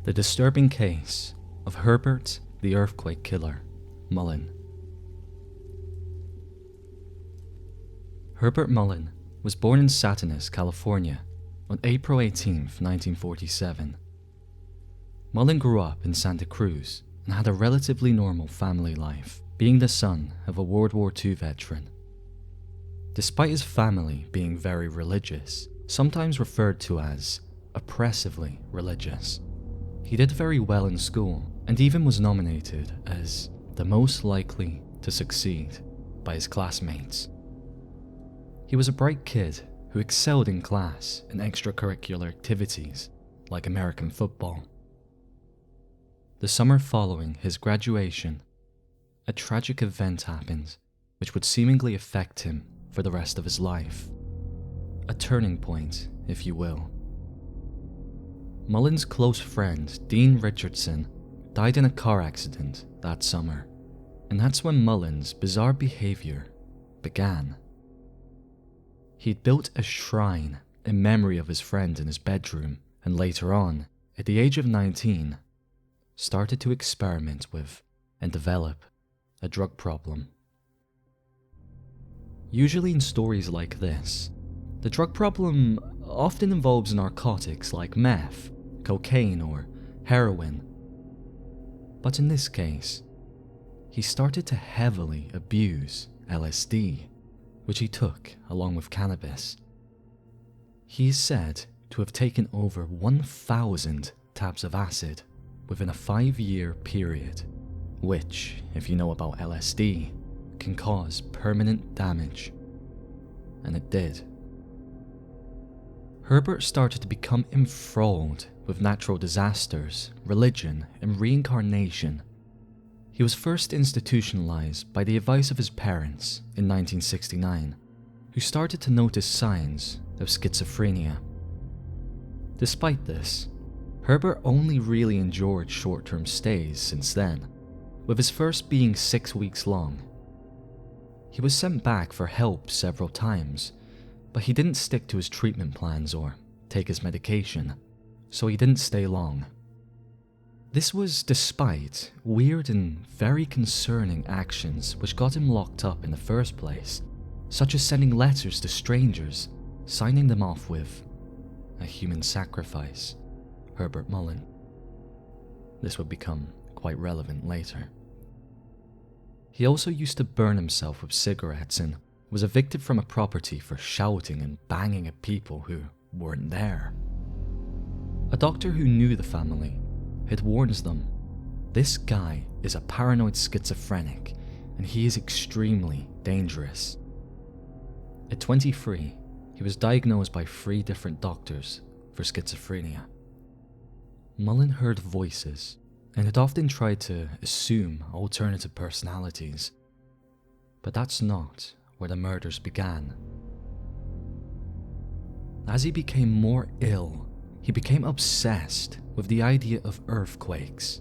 The disturbing case of Herbert the Earthquake Killer Mullin. Herbert Mullin was born in Salinas, California on April 18, 1947. Mullin grew up in Santa Cruz and had a relatively normal family life, being the son of a World War II veteran. Despite his family being very religious, sometimes referred to as oppressively religious, he did very well in school and even was nominated as the most likely to succeed by his classmates. He was a bright kid who excelled in class and extracurricular activities like American football. The summer following his graduation, a tragic event happened which would seemingly affect him for the rest of his life. A turning point, if you will. Mullin's close friend, Dean Richardson, died in a car accident that summer, and that's when Mullin's bizarre behavior began. He'd built a shrine in memory of his friend in his bedroom, and later on, at the age of 19, started to experiment with and develop a drug problem. Usually in stories like this, the drug problem often involves narcotics like meth, cocaine, or heroin. But in this case, he started to heavily abuse LSD, which he took along with cannabis. He is said to have taken over 1,000 tabs of acid within a 5-year period, which, if you know about LSD, can cause permanent damage. And it did. Herbert started to become enthralled with natural disasters, religion, and reincarnation. He was first institutionalized by the advice of his parents in 1969, who started to notice signs of schizophrenia. Despite this, Herbert only really endured short-term stays since then, with his first being 6 weeks long. He was sent back for help several times, but he didn't stick to his treatment plans or take his medication, so he didn't stay long. This was despite weird and very concerning actions which got him locked up in the first place, such as sending letters to strangers, signing them off with a human sacrifice, Herbert Mullin. This would become quite relevant later. He also used to burn himself with cigarettes and was evicted from a property for shouting and banging at people who weren't there. A doctor who knew the family had warned them, this guy is a paranoid schizophrenic and he is extremely dangerous. At 23, he was diagnosed by 3 different doctors for schizophrenia. Mullin heard voices and had often tried to assume alternative personalities, but that's not where the murders began. As he became more ill, he became obsessed with the idea of earthquakes.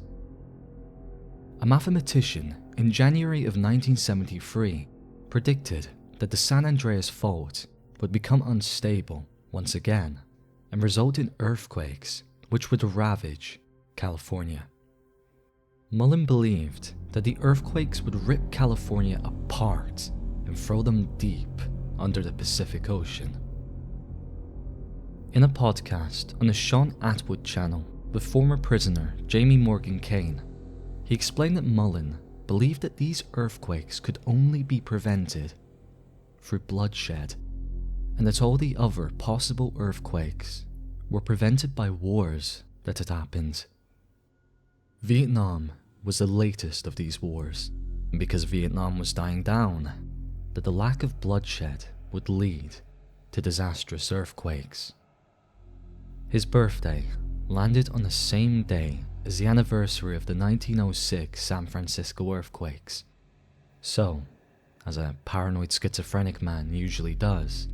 A mathematician in January of 1973 predicted that the San Andreas Fault would become unstable once again and result in earthquakes which would ravage California. Mullin believed that the earthquakes would rip California apart and throw them deep under the Pacific Ocean. In a podcast on the Sean Atwood channel with former prisoner Jamie Morgan Kane, he explained that Mullin believed that these earthquakes could only be prevented through bloodshed, and that all the other possible earthquakes were prevented by wars that had happened. Vietnam was the latest of these wars, and because Vietnam was dying down, that the lack of bloodshed would lead to disastrous earthquakes. His birthday landed on the same day as the anniversary of the 1906 San Francisco earthquakes. So, as a paranoid schizophrenic man usually does,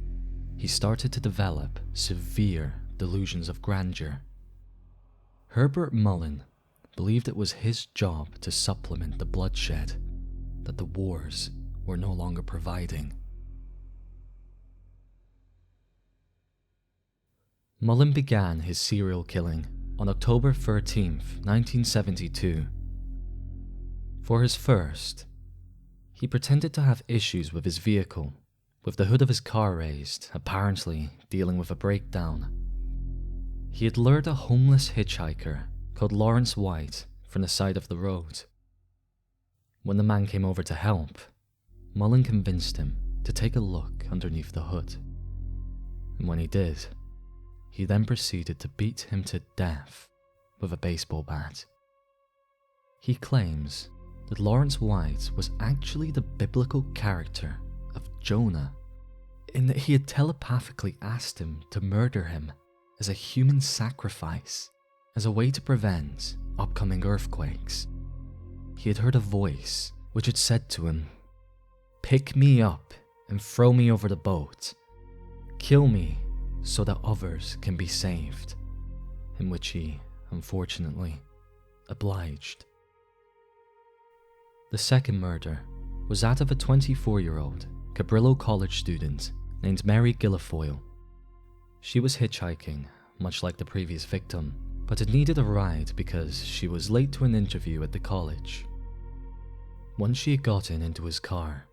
he started to develop severe delusions of grandeur. Herbert Mullin believed it was his job to supplement the bloodshed that the wars were no longer providing. Mullin began his serial killing on October 13th, 1972. For his first, he pretended to have issues with his vehicle, with the hood of his car raised, apparently dealing with a breakdown. He had lured a homeless hitchhiker called Lawrence White from the side of the road. When the man came over to help, Mullin convinced him to take a look underneath the hood. And when he did, he then proceeded to beat him to death with a baseball bat. He claims that Lawrence White was actually the biblical character of Jonah, in that he had telepathically asked him to murder him as a human sacrifice, as a way to prevent upcoming earthquakes. He had heard a voice which had said to him, "Pick me up and throw me over the boat. Kill me so that others can be saved," in which he, unfortunately, obliged. The second murder was that of a 24-year-old Cabrillo College student named Mary Guilfoyle. She was hitchhiking, much like the previous victim, but had needed a ride because she was late to an interview at the college. Once she had gotten into his car,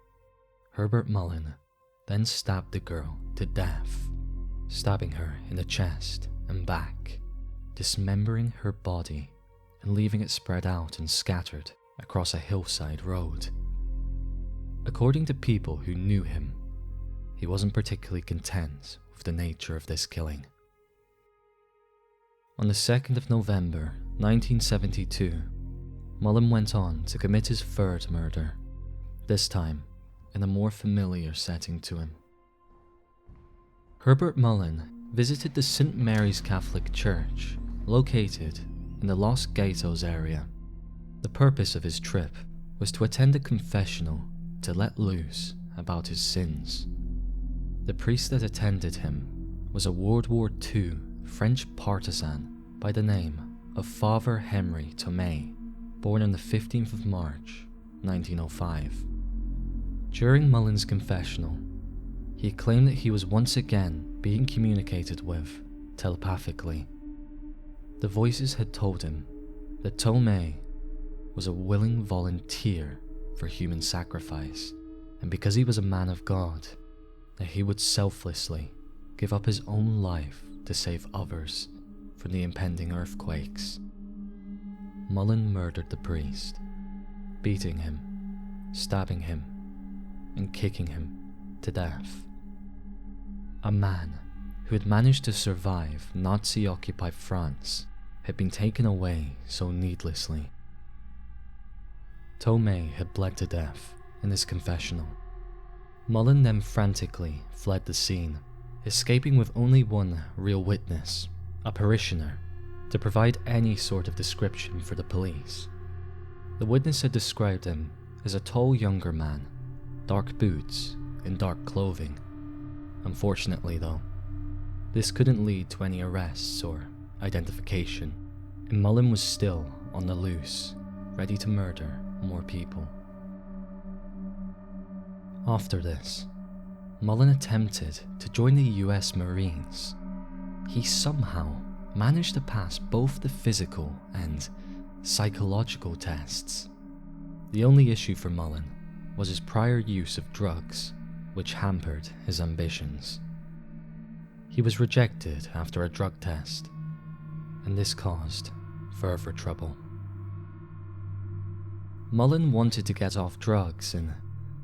Herbert Mullin then stabbed the girl to death, stabbing her in the chest and back, dismembering her body and leaving it spread out and scattered across a hillside road. According to people who knew him, he wasn't particularly content with the nature of this killing. On the 2nd of November 1972, Mullin went on to commit his third murder, this time in a more familiar setting to him. Herbert Mullin visited the St. Mary's Catholic Church, located in the Los Gatos area. The purpose of his trip was to attend a confessional to let loose about his sins. The priest that attended him was a World War II French partisan by the name of Father Henry Tomei, born on the 15th of March, 1905. During Mullin's confessional, he claimed that he was once again being communicated with telepathically. The voices had told him that Tomei was a willing volunteer for human sacrifice, and because he was a man of God, that he would selflessly give up his own life to save others from the impending earthquakes. Mullin murdered the priest, beating him, stabbing him, and kicking him to death. A man who had managed to survive Nazi-occupied France had been taken away so needlessly. Tomei had bled to death in his confessional. Mullin then frantically fled the scene, escaping with only one real witness, a parishioner, to provide any sort of description for the police. The witness had described him as a tall younger man, dark boots and dark clothing. Unfortunately though, this couldn't lead to any arrests or identification, and Mullin was still on the loose, ready to murder more people. After this, Mullin attempted to join the US Marines. He somehow managed to pass both the physical and psychological tests. The only issue for Mullin was his prior use of drugs, which hampered his ambitions. He was rejected after a drug test, and this caused further trouble. Mullin wanted to get off drugs and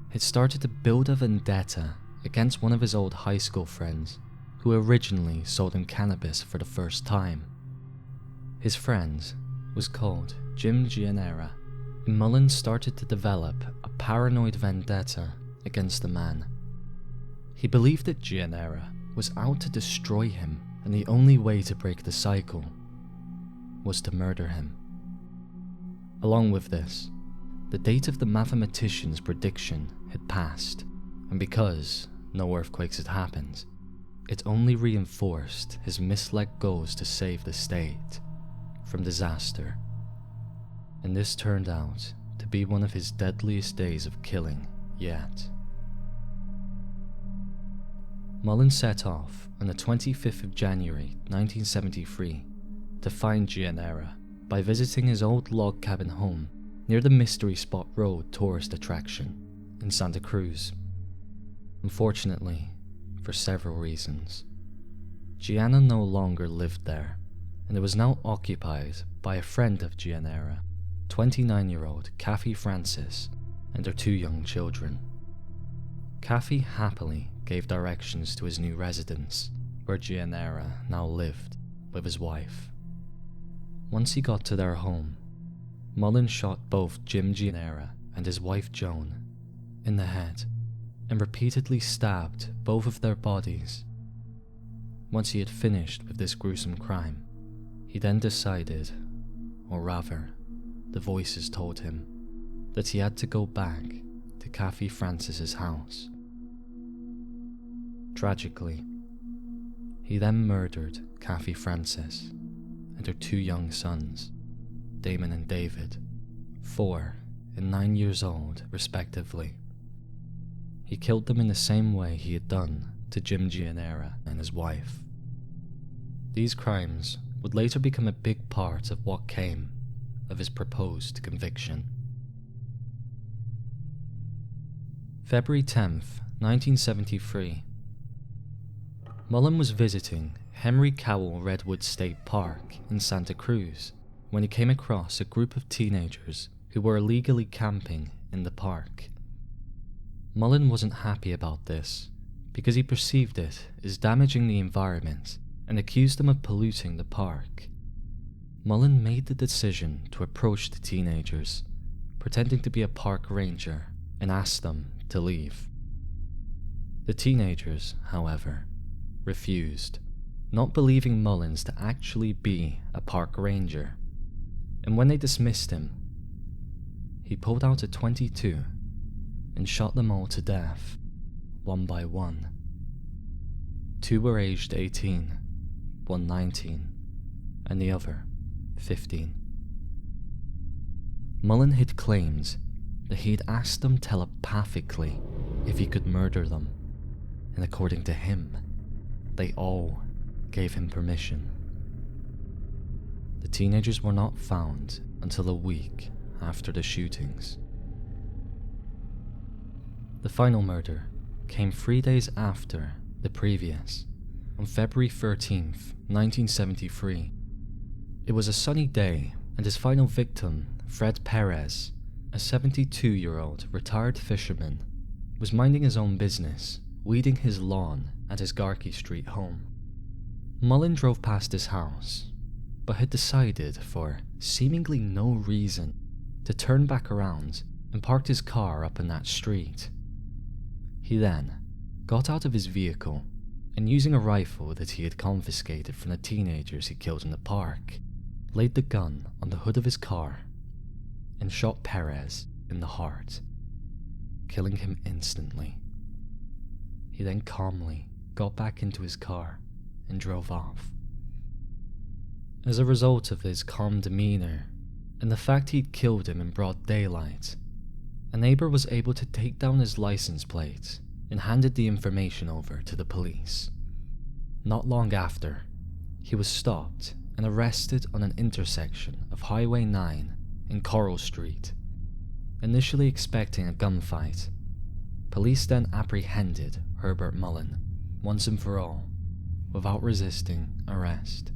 had started to build a vendetta against one of his old high school friends who originally sold him cannabis for the first time. His friend was called Jim Gianera, and Mullin started to develop a paranoid vendetta against the man. He believed that Gianera was out to destroy him, and the only way to break the cycle was to murder him. Along with this, the date of the mathematician's prediction had passed, and because no earthquakes had happened, it only reinforced his misled goals to save the state from disaster. And this turned out to be one of his deadliest days of killing yet. Mullin set off on the 25th of January 1973 to find Gianera by visiting his old log cabin home near the Mystery Spot Road tourist attraction in Santa Cruz. Unfortunately, for several reasons, Gianna no longer lived there, and it was now occupied by a friend of Gianera, 29-year-old Kathy Francis, and her 2 young children. Kathy happily gave directions to his new residence, where Gianera now lived with his wife. Once he got to their home, Mullin shot both Jim Gianera and his wife Joan in the head and repeatedly stabbed both of their bodies. Once he had finished with this gruesome crime, he then decided, or rather, the voices told him, that he had to go back to Kathy Francis's house. Tragically, he then murdered Kathy Francis and her 2 young sons, Damon and David, 4 and 9 years old respectively. He killed them in the same way he had done to Jim Gianera and his wife. These crimes would later become a big part of what came of his proposed conviction. February 10th, 1973. Mullin was visiting Henry Cowell Redwood State Park in Santa Cruz when he came across a group of teenagers who were illegally camping in the park. Mullin wasn't happy about this because he perceived it as damaging the environment and accused them of polluting the park. Mullin made the decision to approach the teenagers, pretending to be a park ranger, and asked them to leave. The teenagers, however, refused, not believing Mullins to actually be a park ranger, and when they dismissed him, he pulled out a .22 and shot them all to death, one by one. 2 were aged 18, one 19, and the other 15. Mullin had claimed that he had asked them telepathically if he could murder them, and according to him, they all gave him permission. The teenagers were not found until a week after the shootings. The final murder came 3 days after the previous, on February 13th, 1973. It was a sunny day, and his final victim, Fred Perez, a 72-year-old retired fisherman, was minding his own business, weeding his lawn at his Garkey Street home. Mullin drove past his house, but had decided, for seemingly no reason, to turn back around and parked his car up in that street. He then got out of his vehicle and, using a rifle that he had confiscated from the teenagers he killed in the park, laid the gun on the hood of his car and shot Perez in the heart, killing him instantly. He then calmly got back into his car and drove off. As a result of his calm demeanor and the fact he'd killed him in broad daylight, a neighbor was able to take down his license plate and handed the information over to the police. Not long after, he was stopped and arrested on an intersection of Highway 9 and Coral Street. Initially expecting a gunfight, police then apprehended Herbert Mullin once and for all, without resisting arrest.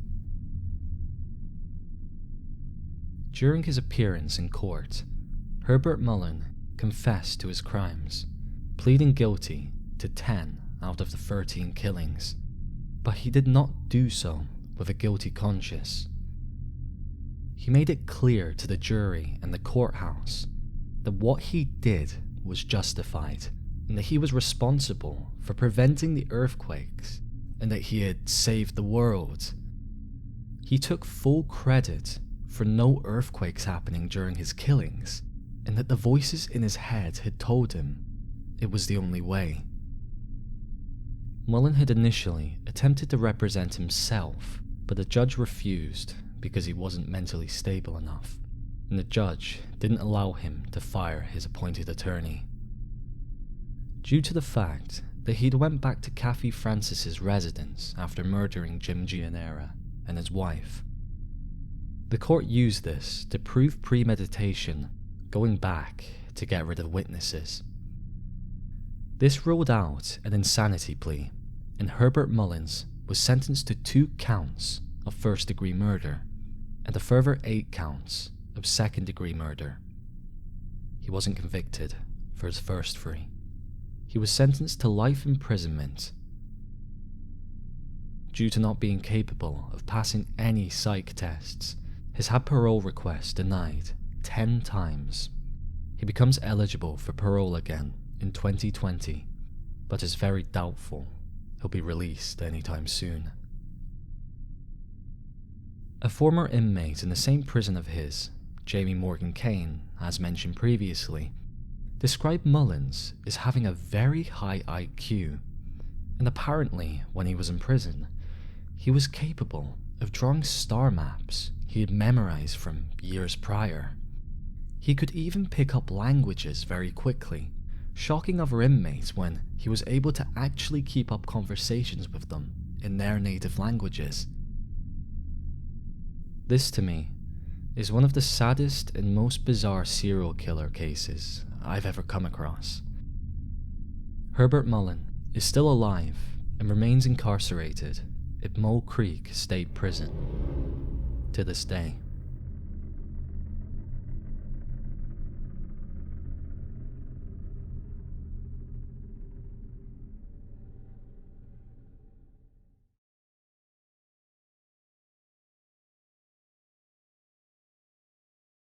During his appearance in court, Herbert Mullin confessed to his crimes, pleading guilty to 10 out of the 13 killings, but he did not do so with a guilty conscience. He made it clear to the jury and the courthouse that what he did was justified, and that he was responsible for preventing the earthquakes, and that he had saved the world. He took full credit for no earthquakes happening during his killings, and that the voices in his head had told him it was the only way. Mullin had initially attempted to represent himself, but the judge refused because he wasn't mentally stable enough, and the judge didn't allow him to fire his appointed attorney. Due to the fact that he'd went back to Kathy Francis's residence after murdering Jim Gianera and his wife, The court used this to prove premeditation, going back to get rid of witnesses. This ruled out an insanity plea, and Herbert Mullin was sentenced to 2 counts of first-degree murder and a further 8 counts of second-degree murder. He wasn't convicted for his first 3. He was sentenced to life imprisonment due to not being capable of passing any psych tests. He's had parole request denied 10 times. He becomes eligible for parole again in 2020, but is very doubtful he'll be released anytime soon. A former inmate in the same prison of his, Jamie Morgan Kane, as mentioned previously, described Mullin as having a very high IQ, and apparently when he was in prison, he was capable of drawing star maps he had memorized from years prior. He could even pick up languages very quickly, shocking other inmates when he was able to actually keep up conversations with them in their native languages. This, to me, is one of the saddest and most bizarre serial killer cases I've ever come across. Herbert Mullin is still alive and remains incarcerated at Mole Creek State Prison to this day.